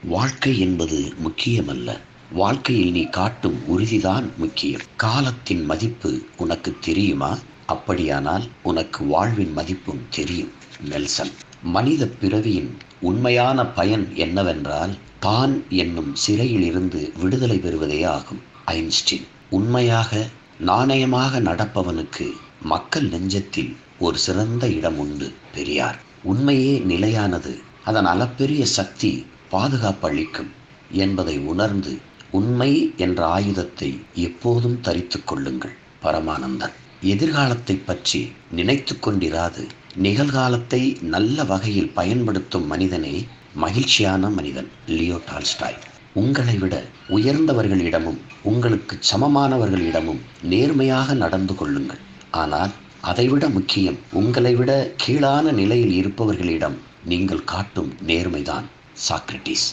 வாழ்க்கை என்பது முக்கியமல்ல, வாழ்க்கையில் நீ காட்டும் உறுதிதான் முக்கியம். காலத்தின் மதிப்பு உனக்கு தெரியுமா? அப்படியானால் உனக்கு வாழ்வின் மதிப்பும் தெரியும். நெல்சன். மனித பிறவியின் உண்மையான பயன் என்னவென்றால் தான் என்னும் சிறையில் இருந்து விடுதலை பெறுவதே ஆகும். ஐன்ஸ்டீன். உண்மையாக நாணயமாக நடப்பவனுக்கு மக்கள் நெஞ்சத்தில் ஒரு சிறந்த இடம் உண்டு. பெரியார். உண்மையே நிலையானது, அதன் அளப்பெரிய சக்தி பாதுகாப்பளிக்கும் என்பதை உணர்ந்து உண்மை என்ற ஆயுதத்தை எப்போதும் தரித்துக் கொள்ளுங்கள். பரமானந்தர். எதிர்காலத்தை பற்றி நினைத்து கொண்டிராது நிகழ்காலத்தை நல்ல வகையில் பயன்படுத்தும் மனிதனே மகிழ்ச்சியான மனிதன். Leo Tolstoy. உங்களை விட உயர்ந்தவர்களிடமும் உங்களுக்கு சமமானவர்களிடமும் நேர்மையாக நடந்து கொள்ளுங்கள். ஆனால் அதைவிட முக்கியம், உங்களை விட கீழான நிலையில் இருப்பவர்களிடம் நீங்கள் காட்டும் நேர்மைதான். சாக்ரட்டிஸ்.